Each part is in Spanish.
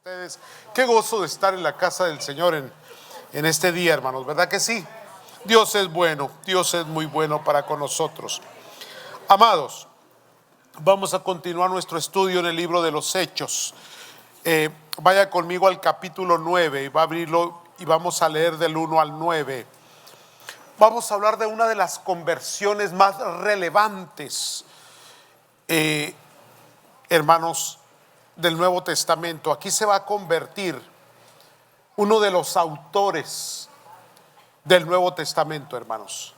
Ustedes, qué gozo de estar en la casa del Señor en este día, hermanos, ¿verdad que sí? Dios es bueno, Dios es muy bueno para con nosotros. Amados, vamos a continuar nuestro estudio en el libro de los Hechos. Vaya conmigo al capítulo 9 y va a abrirlo y vamos a leer del 1 al 9. Vamos a hablar de una de las conversiones más relevantes, hermanos, del Nuevo Testamento. Aquí se va a convertir uno de los autores del Nuevo Testamento, hermanos.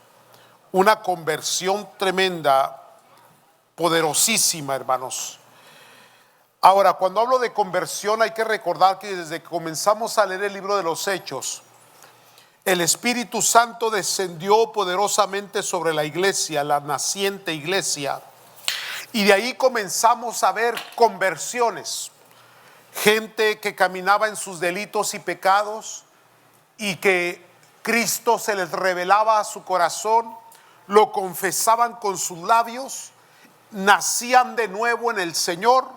Una conversión tremenda, poderosísima, hermanos. Ahora, cuando hablo de conversión, hay que recordar que desde que comenzamos a leer el libro de los Hechos, el Espíritu Santo descendió poderosamente sobre la iglesia, la naciente iglesia. Y de ahí comenzamos a ver conversiones. Gente que caminaba en sus delitos y pecados y que Cristo se les revelaba a su corazón, lo confesaban con sus labios, nacían de nuevo en el Señor,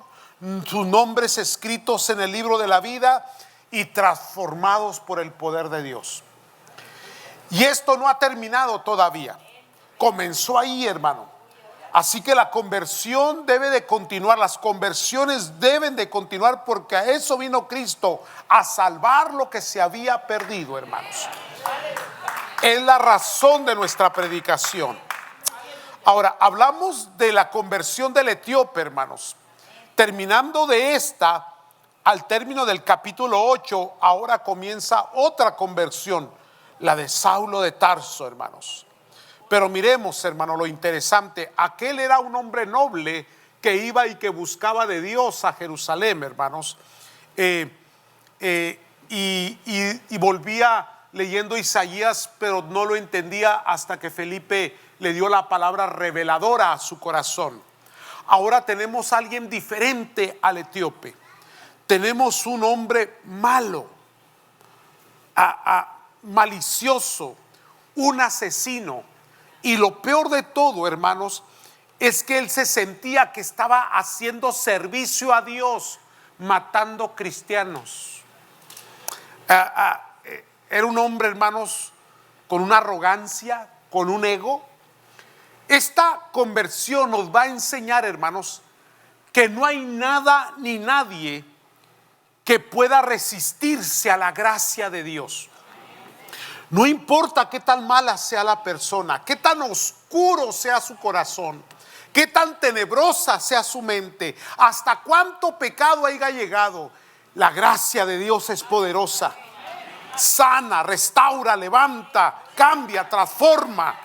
sus nombres escritos en el libro de la vida y transformados por el poder de Dios. Y esto no ha terminado todavía. Comenzó ahí, hermano. Así que la conversión debe de continuar, las conversiones deben de continuar, porque a eso vino Cristo, a salvar lo que se había perdido, hermanos. Es la razón de nuestra predicación. Ahora, hablamos de la conversión del etíope, hermanos. Terminando de esta, al término del capítulo 8, ahora comienza otra conversión, la de Saulo de Tarso, hermanos. Pero miremos, hermano, lo interesante. Aquel era un hombre noble que iba y que buscaba de Dios a Jerusalén, hermanos. Y volvía leyendo Isaías, pero no lo entendía hasta que Felipe le dio la palabra reveladora a su corazón. Ahora tenemos a alguien diferente al etíope. Tenemos un hombre malo, malicioso, un asesino. Y lo peor de todo, hermanos, es que él se sentía que estaba haciendo servicio a Dios, matando cristianos. Era un hombre, hermanos, con una arrogancia, con un ego. Esta conversión nos va a enseñar, hermanos, que no hay nada ni nadie que pueda resistirse a la gracia de Dios. No importa qué tan mala sea la persona, qué tan oscuro sea su corazón, qué tan tenebrosa sea su mente, hasta cuánto pecado haya llegado, la gracia de Dios es poderosa. Sana, restaura, levanta, cambia, transforma.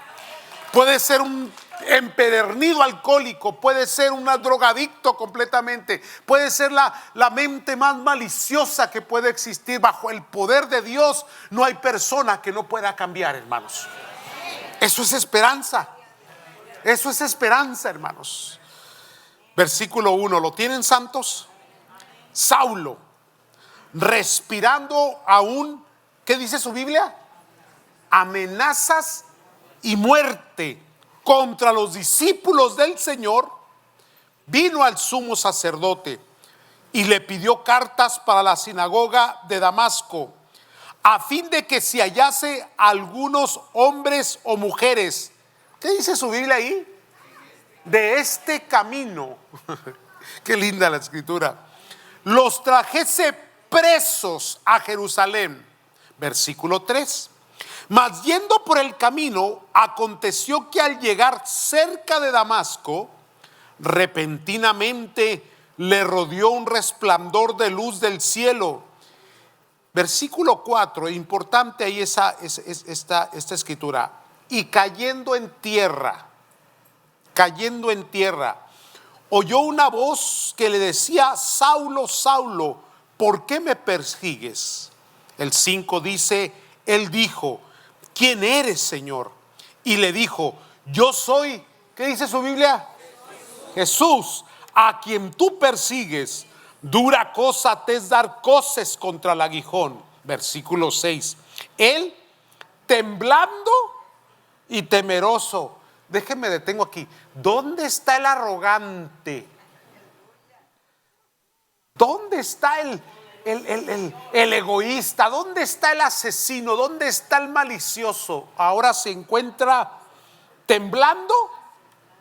Puede ser un empedernido alcohólico, puede ser un drogadicto completamente, puede ser la mente más maliciosa que puede existir. Bajo el poder de Dios no hay persona que no pueda cambiar, hermanos. Eso es esperanza. Eso es esperanza, hermanos. Versículo 1, ¿lo tienen, santos? Saulo, respirando aún, ¿qué dice su Biblia? Amenazas y muerte contra los discípulos del Señor, vino al sumo sacerdote y le pidió cartas para la sinagoga de Damasco, a fin de que si hallase algunos hombres o mujeres, ¿qué dice su Biblia ahí? De este camino, qué linda la escritura, los trajese presos a Jerusalén. Versículo 3. Mas yendo por el camino, aconteció que al llegar cerca de Damasco, repentinamente le rodeó un resplandor de luz del cielo. Versículo 4, importante ahí esta escritura. Y cayendo en tierra, oyó una voz que le decía: Saulo, Saulo, ¿por qué me persigues? El 5 dice, él dijo: ¿quién eres, Señor? Y le dijo: yo soy, ¿qué dice su Biblia? Jesús, a quien tú persigues. Dura cosa te es dar coces contra el aguijón. Versículo 6. Él, temblando y temeroso. Déjenme detengo aquí. ¿Dónde está el arrogante? ¿Dónde está el egoísta? ¿Dónde está el asesino? ¿Dónde está el malicioso? Ahora se encuentra temblando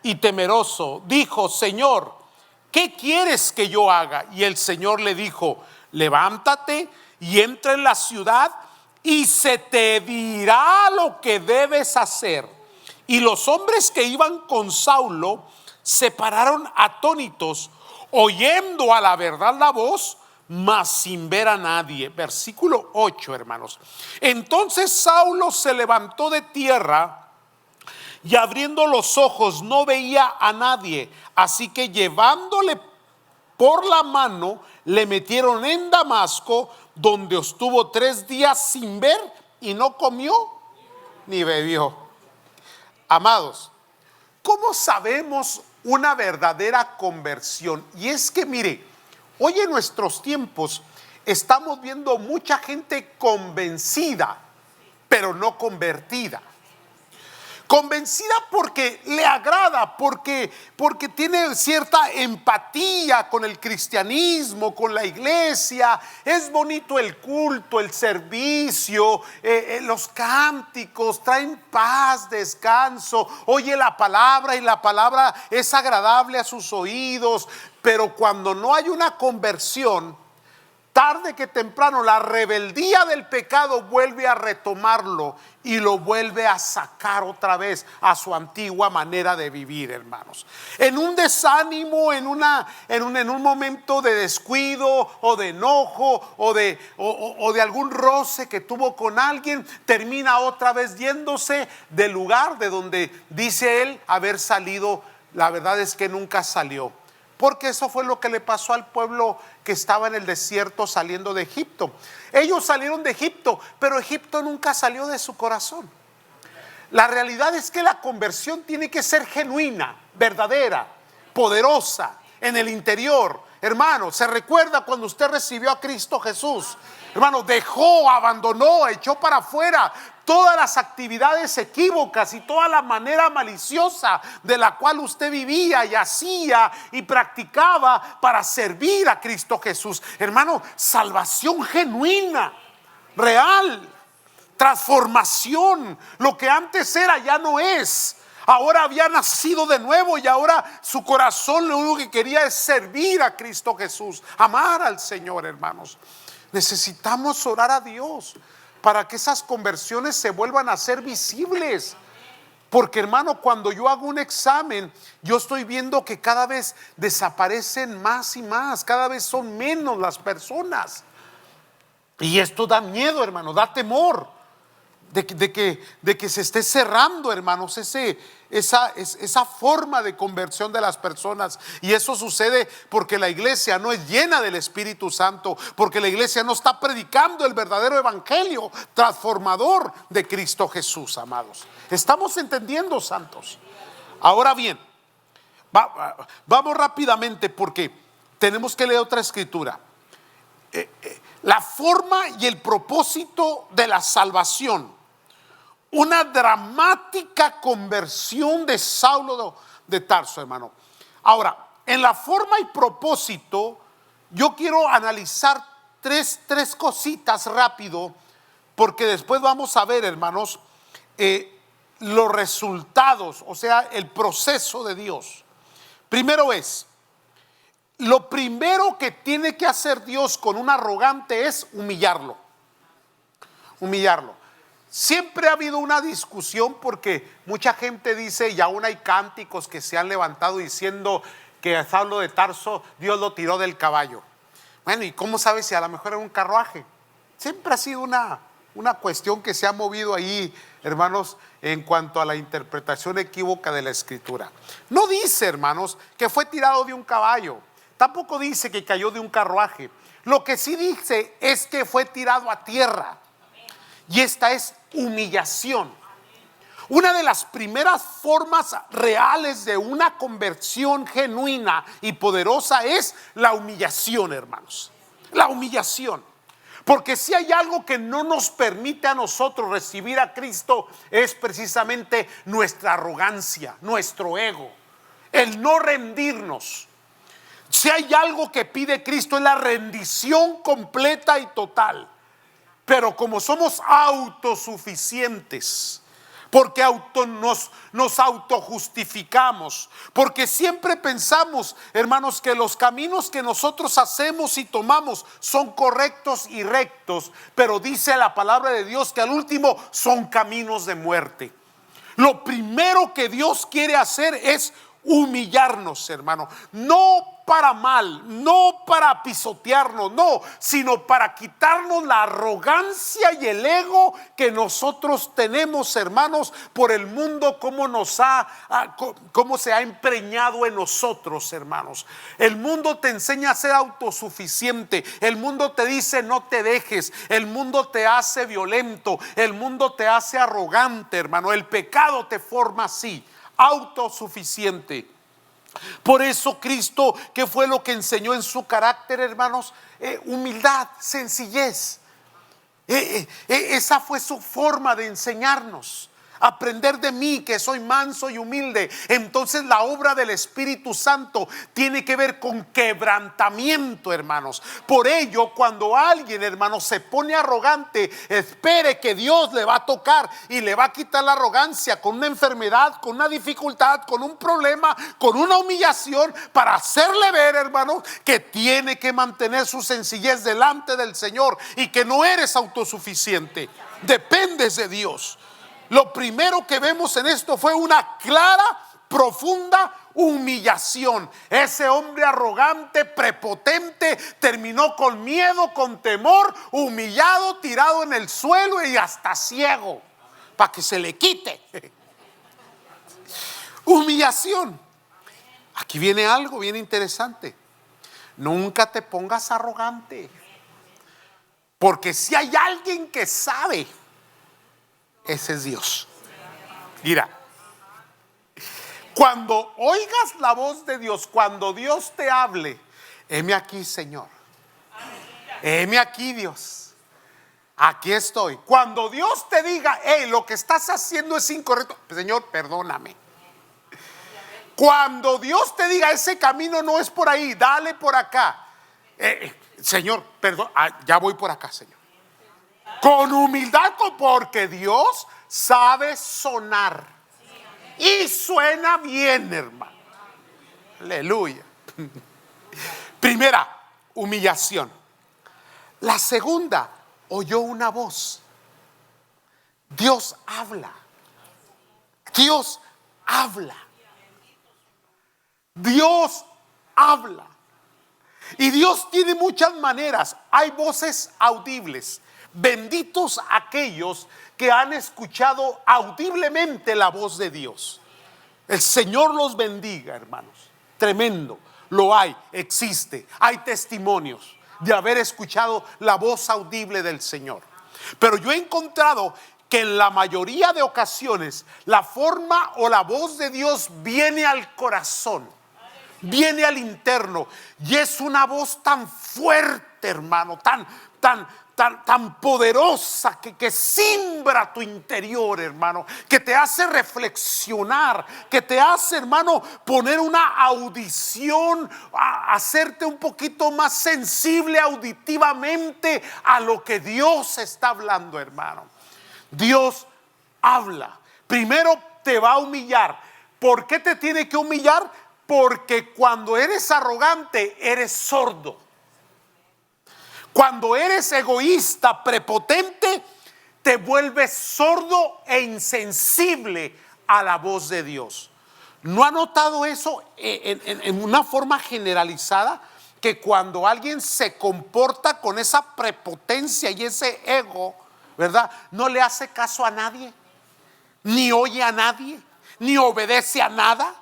y temeroso. Dijo: Señor, ¿qué quieres que yo haga? Y el Señor le dijo: levántate y entra en la ciudad y se te dirá lo que debes hacer. Y los hombres que iban con Saulo se pararon atónitos, oyendo a la verdad la voz, mas sin ver a nadie. Versículo 8, hermanos. Entonces Saulo se levantó de tierra y abriendo los ojos no veía a nadie. Así que llevándole por la mano, le metieron en Damasco, donde estuvo 3 días sin ver y no comió ni bebió. Amados, ¿cómo sabemos una verdadera conversión? Y es que mire, hoy en nuestros tiempos estamos viendo mucha gente convencida, pero no convertida. Convencida porque le agrada, porque tiene cierta empatía con el cristianismo, con la iglesia. Es bonito el culto, el servicio, los cánticos traen paz, descanso. Oye la palabra y la palabra es agradable a sus oídos. Pero cuando no hay una conversión, tarde que temprano la rebeldía del pecado vuelve a retomarlo y lo vuelve a sacar otra vez a su antigua manera de vivir, hermanos. En un desánimo, en un momento de descuido o de enojo o de algún roce que tuvo con alguien, termina otra vez yéndose del lugar de donde dice él haber salido. La verdad es que nunca salió. Porque eso fue lo que le pasó al pueblo que estaba en el desierto saliendo de Egipto. Ellos salieron de Egipto, pero Egipto nunca salió de su corazón. La realidad es que la conversión tiene que ser genuina, verdadera, poderosa, en el interior. Hermano, ¿se recuerda cuando usted recibió a Cristo Jesús? Hermano, dejó, abandonó, echó para afuera todas las actividades equívocas y toda la manera maliciosa de la cual usted vivía y hacía y practicaba para servir a Cristo Jesús. Hermano, salvación genuina, real, transformación. Lo que antes era ya no es. Ahora había nacido de nuevo y ahora su corazón lo único que quería es servir a Cristo Jesús, amar al Señor, hermanos. Necesitamos orar a Dios para que esas conversiones se vuelvan a ser visibles. Porque, hermano, cuando yo hago un examen, yo estoy viendo que cada vez desaparecen más y más, cada vez son menos las personas. Y esto da miedo, hermano, da temor de que se esté cerrando, hermanos, esa forma de conversión de las personas. Y eso sucede porque la iglesia no es llena del Espíritu Santo, porque la iglesia no está predicando el verdadero evangelio transformador de Cristo Jesús, amados. ¿Estamos entendiendo, santos? Ahora bien, vamos rápidamente porque tenemos que leer otra escritura. La forma y el propósito de la salvación. Una dramática conversión de Saulo de Tarso, hermano. Ahora, en la forma y propósito, yo quiero analizar tres cositas rápido, porque después vamos a ver, hermanos, los resultados, o sea, el proceso de Dios. Primero lo primero que tiene que hacer Dios con un arrogante es humillarlo. Humillarlo. Siempre ha habido una discusión porque mucha gente dice, y aún hay cánticos que se han levantado diciendo que a Saulo de Tarso Dios lo tiró del caballo. Bueno, ¿y cómo sabes si a lo mejor era un carruaje? Siempre ha sido una cuestión que se ha movido ahí, hermanos, en cuanto a la interpretación equívoca de la escritura. No dice, hermanos, que fue tirado de un caballo. Tampoco dice que cayó de un carruaje. Lo que sí dice es que fue tirado a tierra. Y esta es humillación. Una de las primeras formas reales de una conversión genuina y poderosa es la humillación, hermanos. La humillación. Porque si hay algo que no nos permite a nosotros recibir a Cristo, es precisamente nuestra arrogancia, nuestro ego, el no rendirnos. Si hay algo que pide Cristo es la rendición completa y total. Pero como somos autosuficientes, porque nos autojustificamos, porque siempre pensamos, hermanos, que los caminos que nosotros hacemos y tomamos son correctos y rectos, pero dice la palabra de Dios que al último son caminos de muerte. Lo primero que Dios quiere hacer es humillarnos, hermano, no para mal, no para pisotearnos, no, sino para quitarnos la arrogancia y el ego que nosotros tenemos, hermanos, por el mundo, cómo se ha empreñado en nosotros, hermanos. El mundo te enseña a ser autosuficiente, el mundo te dice no te dejes, el mundo te hace violento, el mundo te hace arrogante, hermano. El pecado te forma así, autosuficiente. Por eso Cristo, ¿qué fue lo que enseñó en su carácter, hermanos? Humildad, sencillez. Esa fue su forma de enseñarnos. Aprender de mí, que soy manso y humilde. Entonces la obra del Espíritu Santo tiene que ver con quebrantamiento, hermanos. Por ello, cuando alguien, hermanos, se pone arrogante, espere que Dios le va a tocar y le va a quitar la arrogancia con una enfermedad, con una dificultad, con un problema, con una humillación, para hacerle ver, hermanos, que tiene que mantener su sencillez delante del Señor y que no eres autosuficiente, dependes de Dios. Lo primero que vemos en esto fue una clara, profunda humillación. Ese hombre arrogante, prepotente, terminó con miedo, con temor, humillado, tirado en el suelo y hasta ciego, para que se le quite. Humillación. Aquí viene algo bien interesante. Nunca te pongas arrogante, porque si hay alguien que sabe, ese es Dios. Mira, cuando oigas la voz de Dios, cuando Dios te hable, heme aquí, Señor, heme aquí, Dios, aquí estoy. Cuando Dios te diga, hey, lo que estás haciendo es incorrecto, Señor, perdóname. Cuando Dios te diga, ese camino no es por ahí, dale por acá, Señor, perdón, ya voy por acá, Señor. Con humildad, porque Dios sabe sonar y suena bien, hermano. Aleluya. Primera, humillación. La segunda, oyó una voz. Dios habla. Dios habla. Dios habla. Y Dios tiene muchas maneras. Hay voces audibles. Benditos aquellos que han escuchado audiblemente la voz de Dios. El Señor los bendiga, hermanos. Tremendo. Lo hay, existe. Hay testimonios de haber escuchado la voz audible del Señor. Pero yo he encontrado que en la mayoría de ocasiones la forma o la voz de Dios viene al corazón, viene al interno, y es una voz tan fuerte, hermano, tan poderosa que simbra tu interior, hermano, que te hace reflexionar, que te hace, hermano, poner una audición, hacerte un poquito más sensible auditivamente a lo que Dios está hablando, hermano. Dios habla. Primero te va a humillar. ¿Por qué te tiene que humillar? Porque cuando eres arrogante, eres sordo. Cuando eres egoísta, prepotente, te vuelves sordo e insensible a la voz de Dios. ¿No ha notado eso en una forma generalizada? Que cuando alguien se comporta con esa prepotencia y ese ego, ¿verdad? No le hace caso a nadie, ni oye a nadie, ni obedece a nada.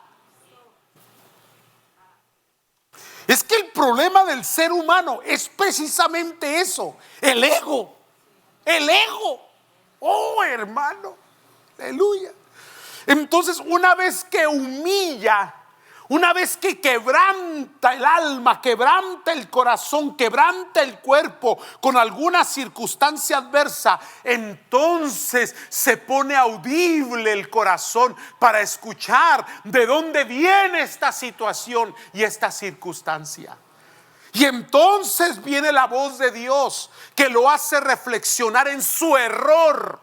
Es que el problema del ser humano es precisamente eso, el ego. El ego. Oh, hermano. Aleluya. Entonces, una vez que humilla una vez que quebranta el alma, quebranta el corazón, quebranta el cuerpo con alguna circunstancia adversa, entonces se pone audible el corazón para escuchar de dónde viene esta situación y esta circunstancia. Y entonces viene la voz de Dios que lo hace reflexionar en su error.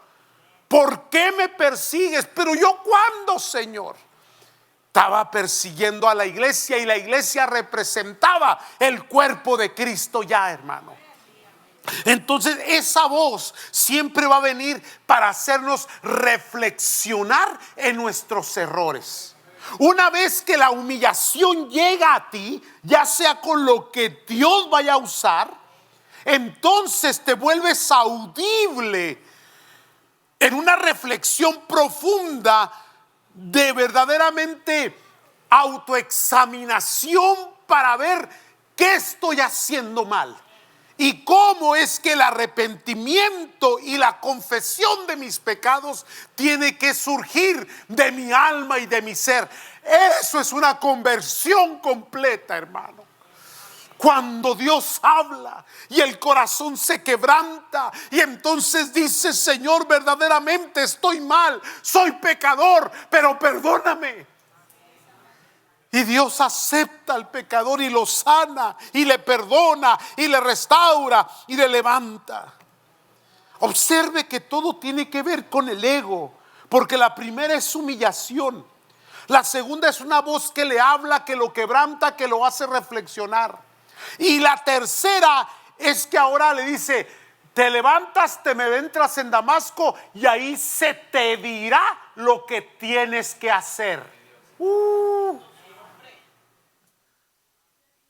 ¿Por qué me persigues? Pero yo, ¿cuándo, Señor? Estaba persiguiendo a la iglesia y la iglesia representaba el cuerpo de Cristo ya, hermano. Entonces esa voz siempre va a venir para hacernos reflexionar en nuestros errores. Una vez que la humillación llega a ti, ya sea con lo que Dios vaya a usar, entonces te vuelves audible en una reflexión profunda de verdaderamente autoexaminación para ver qué estoy haciendo mal y cómo es que el arrepentimiento y la confesión de mis pecados tiene que surgir de mi alma y de mi ser. Eso es una conversión completa, hermano. Cuando Dios habla y el corazón se quebranta y entonces dice: Señor, verdaderamente estoy mal, soy pecador, pero perdóname. Y Dios acepta al pecador y lo sana y le perdona y le restaura y le levanta. Observe que todo tiene que ver con el ego, porque la primera es humillación, la segunda es una voz que le habla, que lo quebranta, que lo hace reflexionar. Y la tercera es que ahora le dice: te levantas, te me entras en Damasco y ahí se te dirá lo que tienes que hacer.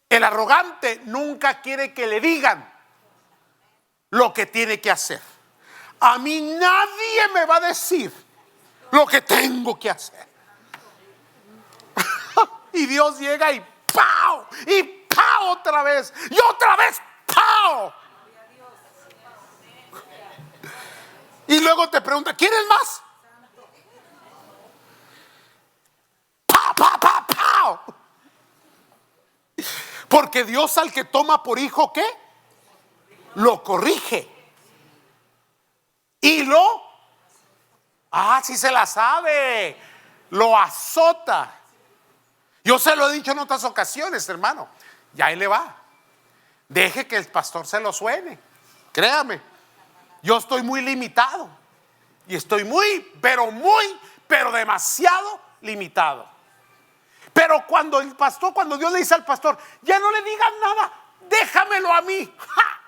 El arrogante nunca quiere que le digan lo que tiene que hacer. A mí nadie me va a decir lo que tengo que hacer. Y Dios llega y ¡pau! Y ¡pau! Otra vez. Y otra vez ¡pau! Y luego te pregunta: ¿quieres más? ¡Pau, pau, pau, pau! Porque Dios al que toma por hijo, ¿qué? Lo corrige. Y sí se la sabe, lo azota. Yo se lo he dicho en otras ocasiones, hermano. Ya ahí le va. Deje que el pastor se lo suene. Créame, yo estoy muy limitado. Y estoy pero demasiado limitado. Pero cuando Dios le dice al pastor: ya no le digan nada, déjamelo a mí. ¡Ja!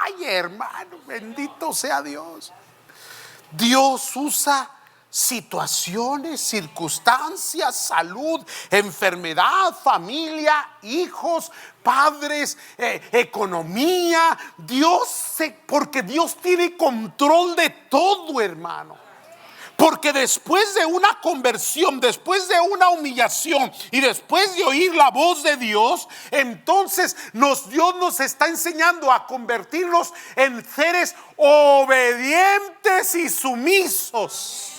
Ay, hermano, bendito sea Dios. Dios usa situaciones, circunstancias, salud, enfermedad, familia, hijos, padres, economía. Porque Dios tiene control de todo, hermano. Porque después de una conversión, después de una humillación y después de oír la voz de Dios, entonces Dios nos está enseñando a convertirnos en seres obedientes y sumisos.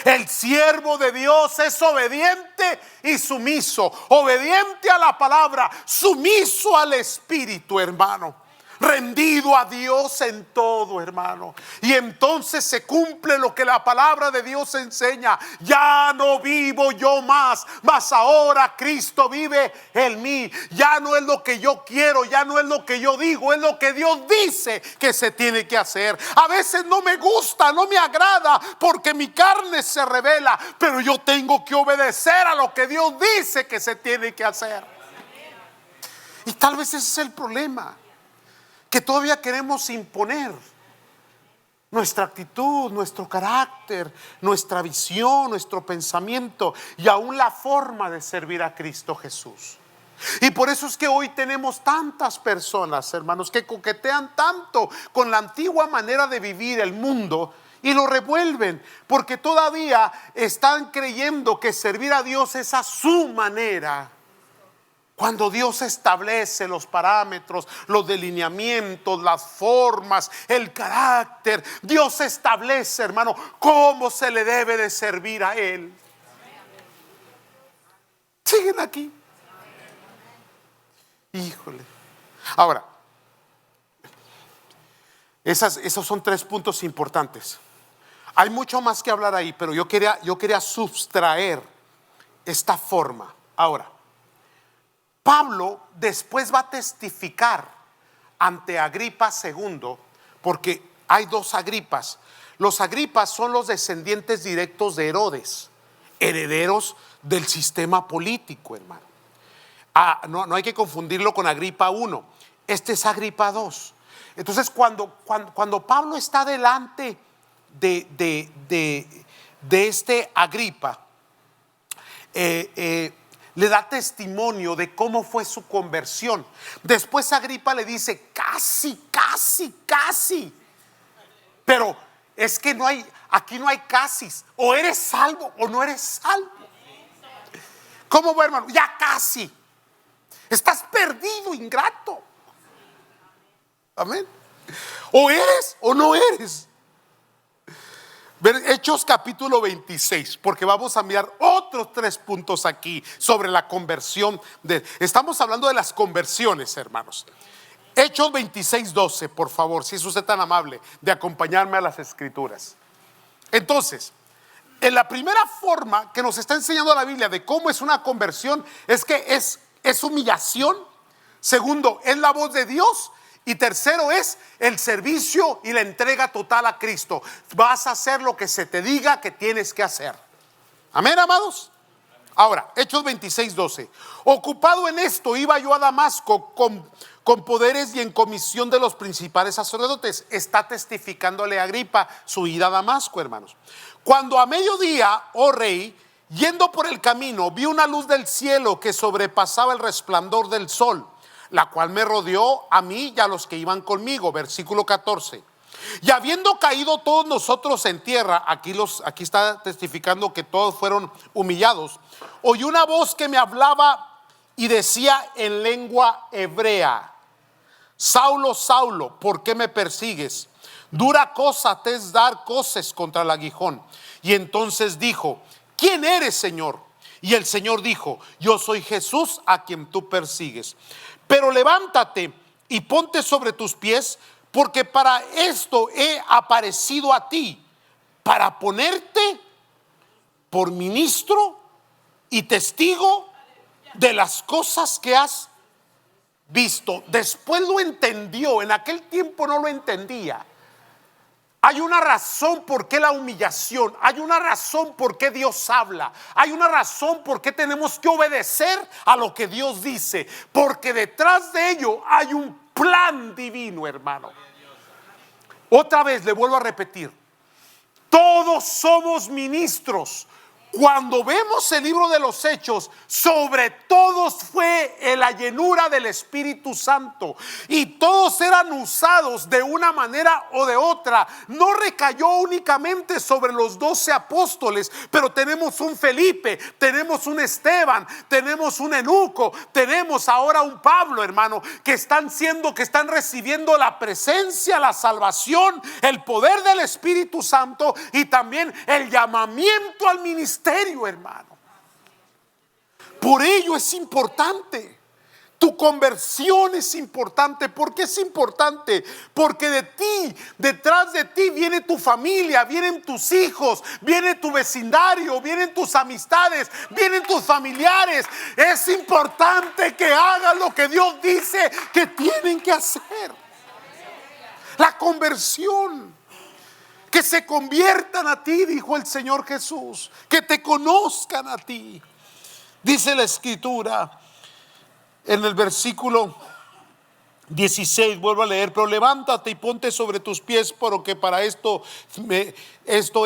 El siervo de Dios es obediente y sumiso, obediente a la palabra, sumiso al Espíritu, hermano. Rendido a Dios en todo, hermano. Y entonces se cumple lo que la palabra de Dios enseña: ya no vivo yo más, mas ahora Cristo vive en mí. Ya no es lo que yo quiero, ya no es lo que yo digo, es lo que Dios dice que se tiene que hacer. A veces no me gusta, no me agrada, porque mi carne se revela, pero yo tengo que obedecer a lo que Dios dice que se tiene que hacer. Y tal vez ese es el problema, que todavía queremos imponer nuestra actitud, nuestro carácter, nuestra visión, nuestro pensamiento y aún la forma de servir a Cristo Jesús. Y por eso es que hoy tenemos tantas personas, hermanos, que coquetean tanto con la antigua manera de vivir el mundo y lo revuelven, porque todavía están creyendo que servir a Dios es a su manera. Cuando Dios establece los parámetros, los delineamientos, las formas, el carácter, Dios establece, hermano, cómo se le debe de servir a Él. siguen aquí. Híjole. Ahora, esos son 3 puntos importantes. Hay mucho más que hablar ahí, pero yo quería sustraer esta forma. Ahora, Pablo después va a testificar ante Agripa II, porque hay 2 Agripas. Los Agripas son los descendientes directos de Herodes, herederos del sistema político, hermano. No hay que confundirlo con Agripa I. Este es Agripa II. Entonces, cuando Pablo está delante de este Agripa, le da testimonio de cómo fue su conversión. Después Agripa le dice: casi, pero es que aquí no hay casi, o eres salvo o no eres salvo. ¿Cómo va, hermano? Ya casi, estás perdido, ingrato. Amén. O eres o no eres. Hechos capítulo 26, porque vamos a mirar otros 3 puntos aquí sobre la conversión. Estamos hablando de las conversiones, hermanos. Hechos 26, 12, por favor, si es usted tan amable de acompañarme a las escrituras. Entonces, en la primera forma que nos está enseñando la Biblia de cómo es una conversión, es que es humillación. Segundo, es la voz de Dios. Y tercero, es el servicio y la entrega total a Cristo. Vas a hacer lo que se te diga que tienes que hacer. Amén, amados. Ahora, Hechos 26, 12. Ocupado en esto, iba yo a Damasco con poderes y en comisión de los principales sacerdotes. Está testificándole a Agripa su ida a Damasco, hermanos. Cuando a mediodía, oh rey, yendo por el camino, vi una luz del cielo que sobrepasaba el resplandor del sol, la cual me rodeó a mí y a los que iban conmigo. Versículo 14. Y habiendo caído todos nosotros en tierra, aquí está testificando que todos fueron humillados, oí una voz que me hablaba y decía en lengua hebrea: Saulo, Saulo, ¿por qué me persigues? Dura cosa te es dar coces contra el aguijón. Y entonces dijo: ¿quién eres, Señor? Y el Señor dijo: yo soy Jesús a quien tú persigues. Pero levántate y ponte sobre tus pies, porque para esto he aparecido a ti, para ponerte por ministro y testigo de las cosas que has visto. Después lo entendió, en aquel tiempo no lo entendía. Hay una razón por qué la humillación, hay una razón por qué Dios habla, hay una razón por qué tenemos que obedecer a lo que Dios dice, porque detrás de ello hay un plan divino, hermano. Otra vez le vuelvo a repetir: todos somos ministros. Cuando vemos el libro de los Hechos, sobre todos fue la llenura del Espíritu Santo, y todos eran usados de una manera o de otra. No recayó únicamente sobre los 12 apóstoles, pero tenemos un Felipe, tenemos un Esteban, tenemos un Eunuco, tenemos ahora un Pablo, hermano, que están recibiendo la presencia, la salvación, el poder del Espíritu Santo y también el llamamiento al ministerio, hermano. Por ello es importante. Tu conversión es importante. ¿Por qué es importante? Porque detrás de ti viene tu familia, vienen tus hijos, viene tu vecindario, vienen tus amistades, vienen tus familiares. Es importante que hagan lo que Dios dice que tienen que hacer. La conversión. Que se conviertan a ti, dijo el Señor Jesús. Que te conozcan a ti. Dice la Escritura en el versículo 16, vuelvo a leer: pero levántate y ponte sobre tus pies, porque para esto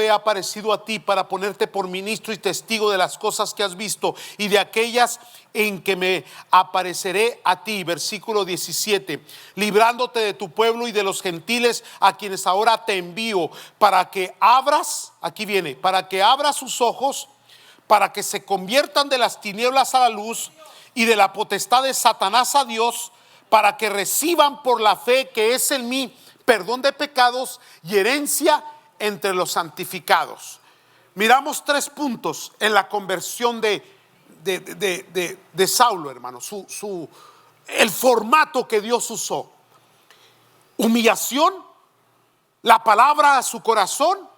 he aparecido a ti, para ponerte por ministro y testigo de las cosas que has visto y de aquellas en que me apareceré a ti. Versículo 17: librándote de tu pueblo y de los gentiles a quienes ahora te envío, para que abras, aquí viene, para que abras sus ojos, para que se conviertan de las tinieblas a la luz y de la potestad de Satanás a Dios, para que reciban por la fe que es en mí perdón de pecados y herencia entre los santificados. Miramos 3 puntos en la conversión de de Saulo, hermano, el formato que Dios usó: humillación, la palabra a su corazón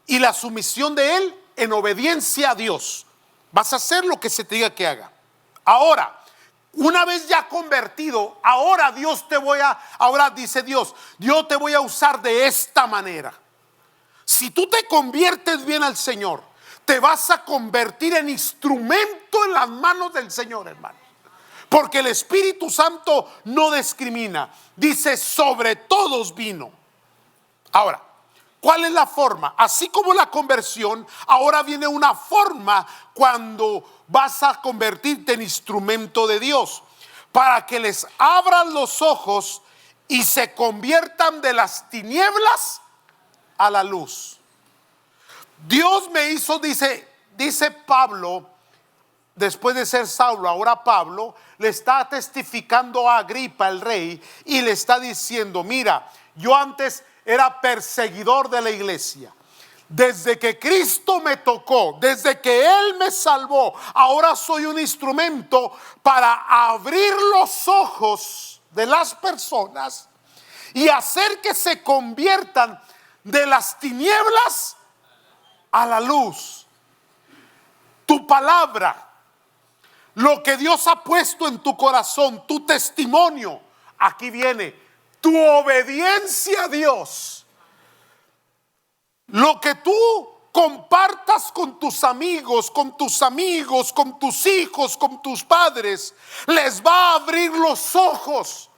y la sumisión de él en obediencia a Dios. Vas a hacer lo que se te diga que haga. Ahora, una vez ya convertido, ahora dice Dios, yo te voy a usar de esta manera. Si tú te conviertes bien al Señor, te vas a convertir en instrumento en las manos del Señor, hermano. Porque el Espíritu Santo no discrimina. Dice, sobre todos vino. Ahora, ¿cuál es la forma? Así como la conversión, ahora viene una forma cuando vas a convertirte en instrumento de Dios, para que les abran los ojos y se conviertan de las tinieblas a la luz. Dios me hizo, dice Pablo, después de ser Saulo, ahora Pablo le está testificando a Agripa, el rey, y le está diciendo: mira, yo antes era perseguidor de la iglesia. Desde que Cristo me tocó, desde que Él me salvó, ahora soy un instrumento para abrir los ojos de las personas y hacer que se conviertan de las tinieblas a la luz. Tu palabra, lo que Dios ha puesto en tu corazón, tu testimonio, aquí viene tu obediencia a Dios. Lo que tú compartas con tus amigos, con tus hijos, con tus padres, les va a abrir los ojos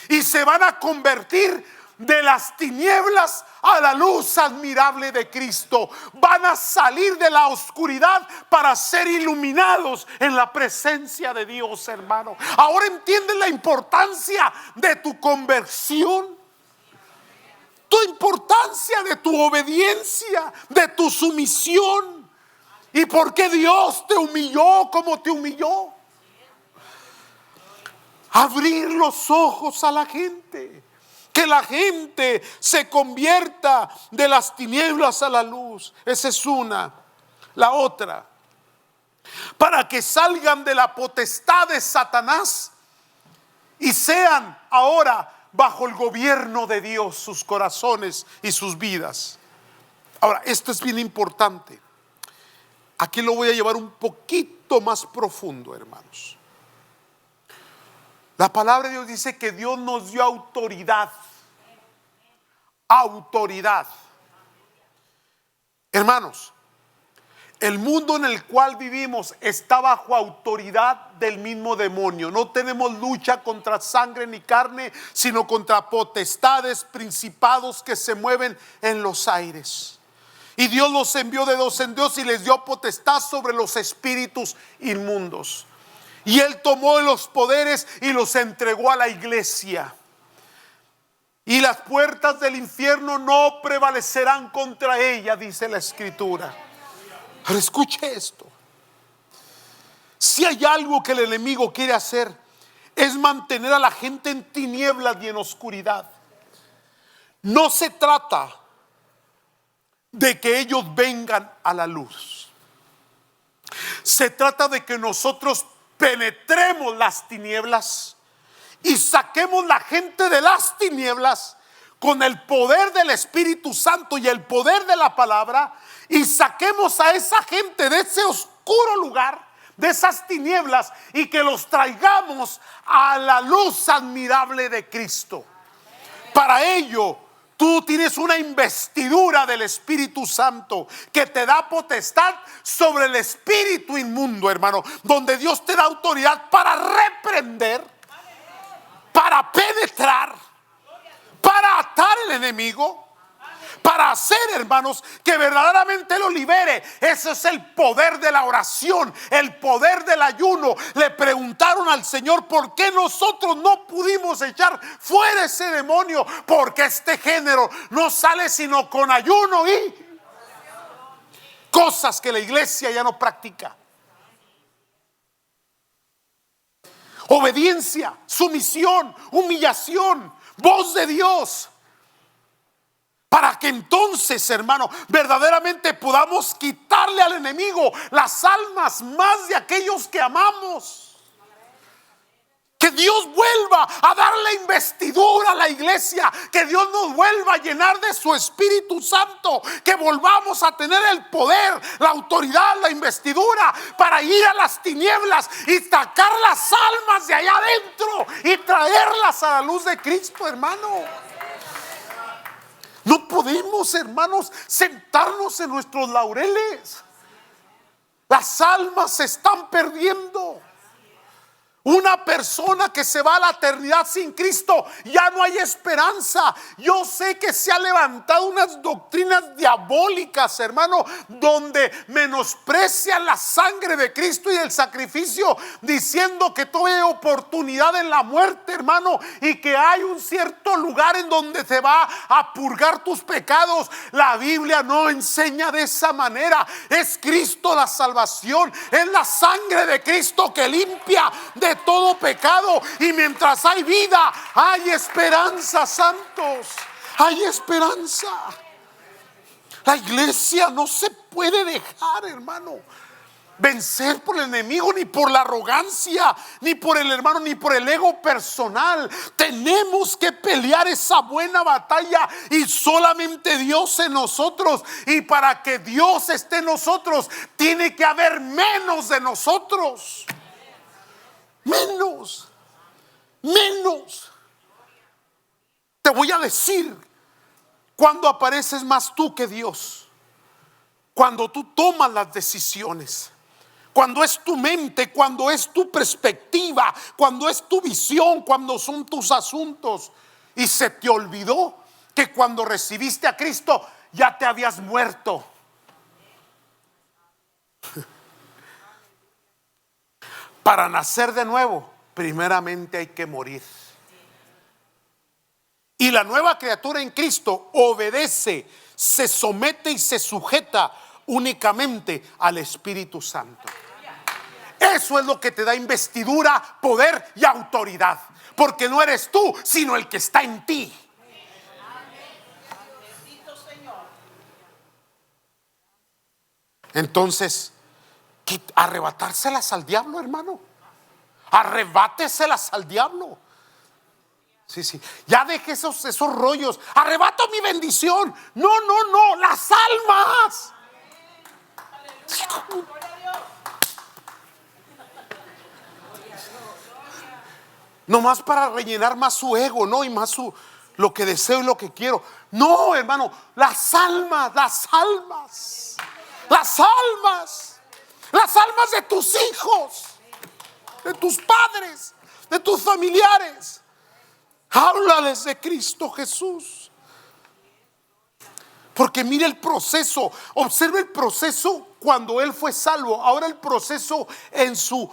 y se van a convertir de las tinieblas a la luz admirable de Cristo. Van a salir de la oscuridad para ser iluminados en la presencia de Dios, hermano. Ahora entiendes la importancia de tu conversión, tu importancia de tu obediencia, de tu sumisión, y por qué Dios te humilló como te humilló. Abrir los ojos a la gente, que la gente se convierta de las tinieblas a la luz. Esa es una. La otra, para que salgan de la potestad de Satanás y sean ahora bajo el gobierno de Dios sus corazones y sus vidas. Ahora, esto es bien importante. Aquí lo voy a llevar un poquito más profundo, hermanos. La palabra de Dios dice que Dios nos dio autoridad. Autoridad. Hermanos, el mundo en el cual vivimos está bajo autoridad del mismo demonio. No tenemos lucha contra sangre ni carne, sino contra potestades, principados que se mueven en los aires. Y Dios los envió de dos en dos y les dio potestad sobre los espíritus inmundos. Y Él tomó los poderes y los entregó a la iglesia. Y las puertas del infierno no prevalecerán contra ella, dice la Escritura. Pero escuche esto: si hay algo que el enemigo quiere hacer, es mantener a la gente en tinieblas y en oscuridad. No se trata de que ellos vengan a la luz. Se trata de que nosotros penetremos las tinieblas y saquemos la gente de las tinieblas con el poder del Espíritu Santo y el poder de la palabra, y saquemos a esa gente de ese oscuro lugar, de esas tinieblas, y que los traigamos a la luz admirable de Cristo. Para ello, tú tienes una investidura del Espíritu Santo que te da potestad sobre el espíritu inmundo, hermano, donde Dios te da autoridad para reprender, para penetrar, para atar al enemigo, para hacer, hermanos, que verdaderamente lo libere. Ese es el poder de la oración, el poder del ayuno. Le preguntaron al Señor: ¿por qué nosotros no pudimos echar fuera ese demonio? Porque este género no sale sino con ayuno y cosas que la iglesia ya no practica. Obediencia, sumisión, humillación, voz de Dios. ¿Para para que entonces, hermano, verdaderamente podamos quitarle al enemigo las almas más de aquellos que amamos. Que Dios vuelva a dar la investidura a la iglesia. Que Dios nos vuelva a llenar de su Espíritu Santo. Que volvamos a tener el poder, la autoridad, la investidura para ir a las tinieblas y sacar las almas de allá adentro y traerlas a la luz de Cristo, hermano. No podemos, hermanos, sentarnos en nuestros laureles. Las almas se están perdiendo. Una persona que se va a la eternidad sin Cristo, ya no hay esperanza. Yo sé que se han levantado unas doctrinas diabólicas, hermano, donde menosprecian la sangre de Cristo y el sacrificio, diciendo que todavía hay oportunidad en la muerte, hermano, y que hay un cierto lugar en donde te va a purgar tus pecados. La Biblia no enseña de esa manera. Es Cristo la salvación, es la sangre de Cristo que limpia de todo pecado, y mientras hay vida hay esperanza, santos, hay esperanza. La iglesia no se puede dejar, hermano, vencer por el enemigo, ni por la arrogancia, ni por el hermano, ni por el ego personal. Tenemos que pelear esa buena batalla, y solamente Dios en nosotros. Y para que Dios esté en nosotros, tiene que haber menos de nosotros. Menos. Te voy a decir cuando apareces más tú que Dios. Cuando tú tomas las decisiones, cuando es tu mente, cuando es tu perspectiva, cuando es tu visión, cuando son tus asuntos. Y se te olvidó que cuando recibiste a Cristo ya te habías muerto. Para nacer de nuevo, primeramente hay que morir. Y la nueva criatura en Cristo obedece, se somete y se sujeta únicamente al Espíritu Santo. Eso es lo que te da investidura, poder y autoridad. Porque no eres tú, sino el que está en ti. Entonces, arrebatárselas al diablo, hermano. Arrebáteselas al diablo. Sí. Ya deje esos rollos. Arrebato mi bendición. No. Las almas. No más para rellenar más su ego, ¿no? Y más lo que deseo y lo que quiero. No, hermano. Las almas. Las almas de tus hijos, de tus padres, de tus familiares. Háblales de Cristo Jesús. Porque mire el proceso, observe el proceso cuando él fue salvo. Ahora el proceso en su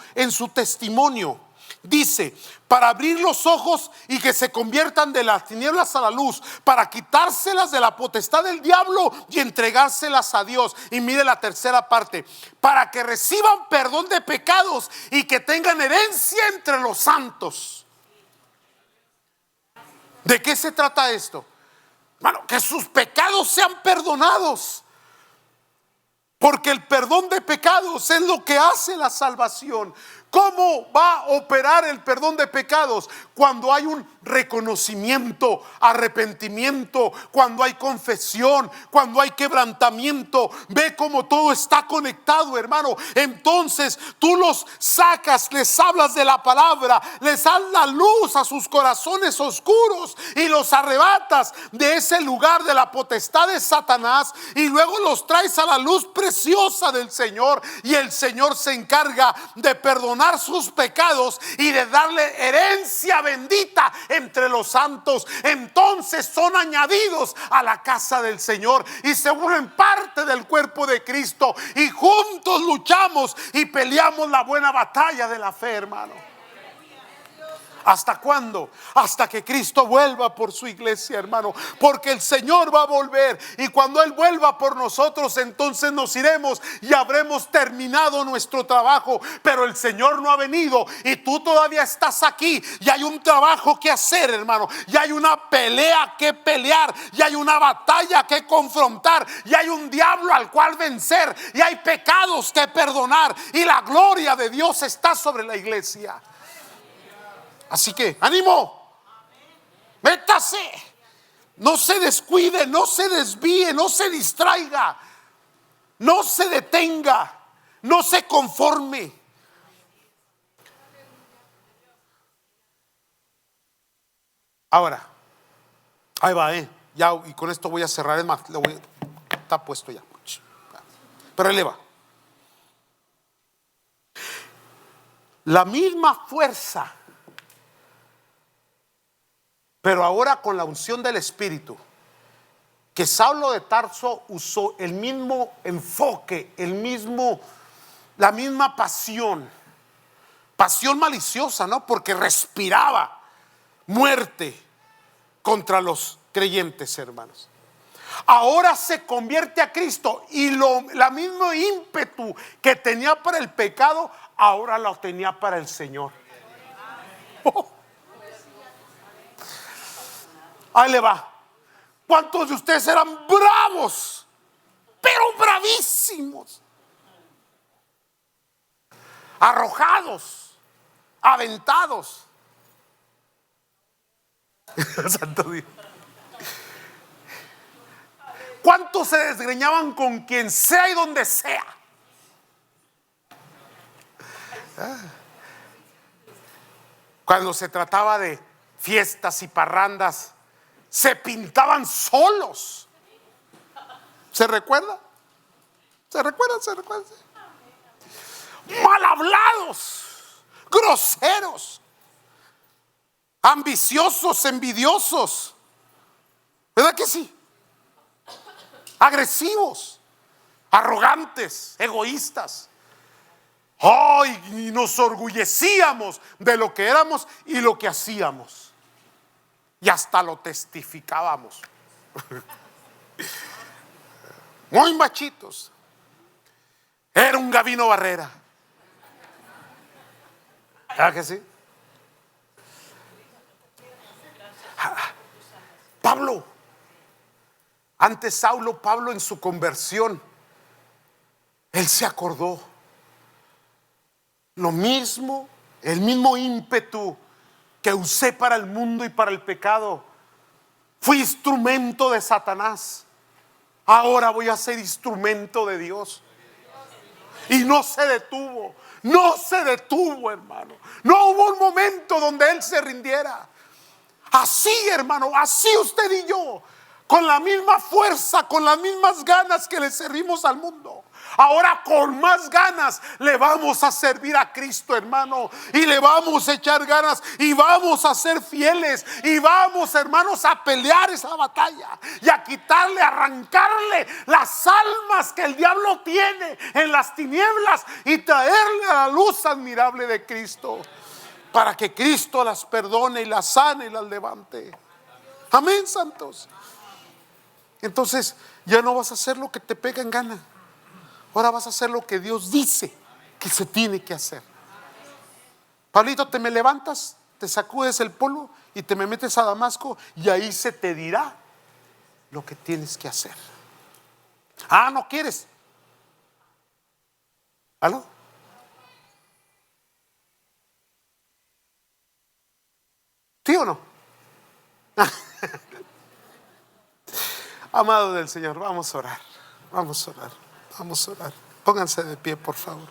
testimonio. Dice, para abrir los ojos y que se conviertan de las tinieblas a la luz, para quitárselas de la potestad del diablo y entregárselas a Dios. Y mire la tercera parte, para que reciban perdón de pecados y que tengan herencia entre los santos. ¿De qué se trata esto? Bueno, que sus pecados sean perdonados. Porque el perdón de pecados es lo que hace la salvación. ¿Cómo va a operar el perdón de pecados? Cuando hay un reconocimiento, arrepentimiento, cuando hay confesión, cuando hay quebrantamiento. Ve cómo todo está conectado, hermano. Entonces tú los sacas, les hablas de la palabra, les das la luz a sus corazones oscuros y los arrebatas de ese lugar de la potestad de Satanás, y luego los traes a la luz preciosa del Señor, y el Señor se encarga de perdonar sus pecados y de darle herencia bendita entre los santos. Entonces son añadidos a la casa del Señor y se vuelven parte del cuerpo de Cristo, y juntos luchamos y peleamos la buena batalla de la fe, hermano. ¿Hasta cuándo? Hasta que Cristo vuelva por su iglesia, hermano. Porque el Señor va a volver. Y cuando Él vuelva por nosotros, entonces nos iremos y habremos terminado nuestro trabajo. Pero el Señor no ha venido y tú todavía estás aquí. Y hay un trabajo que hacer, hermano. Y hay una pelea que pelear. Y hay una batalla que confrontar. Y hay un diablo al cual vencer. Y hay pecados que perdonar. Y la gloria de Dios está sobre la iglesia. Así que, ánimo, métase, no se descuide, no se desvíe, no se distraiga, no se detenga, no se conforme. Ahora, ahí va, ya, y con esto voy a cerrar, es más, está puesto ya, pero ahí le va. La misma fuerza, pero ahora con la unción del Espíritu, que Saulo de Tarso usó el mismo enfoque, la misma pasión maliciosa, ¿no? Porque respiraba muerte contra los creyentes, hermanos. Ahora se convierte a Cristo y la mismo ímpetu que tenía para el pecado, ahora lo tenía para el Señor. Oh. Ahí le va. ¿Cuántos de ustedes eran bravos? Pero bravísimos. Arrojados. Aventados. Santo Dios. ¿Cuántos se desgreñaban con quien sea y donde sea? Cuando se trataba de fiestas y parrandas, se pintaban solos. ¿Se recuerda? ¿Se recuerda? Mal hablados, groseros, ambiciosos, envidiosos. ¿Verdad que sí? Agresivos, arrogantes, egoístas. Y nos orgullecíamos de lo que éramos y lo que hacíamos. Y hasta lo testificábamos. Muy machitos. Era un Gabino Barrera. ¿Verdad que sí? Pablo. Antes Saulo, Pablo en su conversión, él se acordó. Lo mismo, el mismo ímpetu que usé para el mundo y para el pecado, fui instrumento de Satanás. Ahora voy a ser instrumento de Dios. Y no se detuvo, hermano. No hubo un momento donde él se rindiera. Así, hermano, así usted y yo, con la misma fuerza, con las mismas ganas que le servimos al mundo, ahora con más ganas le vamos a servir a Cristo, hermano. Y le vamos a echar ganas y vamos a ser fieles. Y vamos, hermanos, a pelear esa batalla y a quitarle, arrancarle las almas que el diablo tiene en las tinieblas y traerle a la luz admirable de Cristo, para que Cristo las perdone y las sane y las levante. Amén, santos. Entonces ya no vas a hacer lo que te pega en gana. Ahora vas a hacer lo que Dios dice que se tiene que hacer. Pablito, te me levantas, te sacudes el polvo y te me metes a Damasco, y ahí se te dirá lo que tienes que hacer. ¿No quieres? ¿Aló? ¿Sí o no? Amado del Señor, vamos a orar. Pónganse de pie, por favor.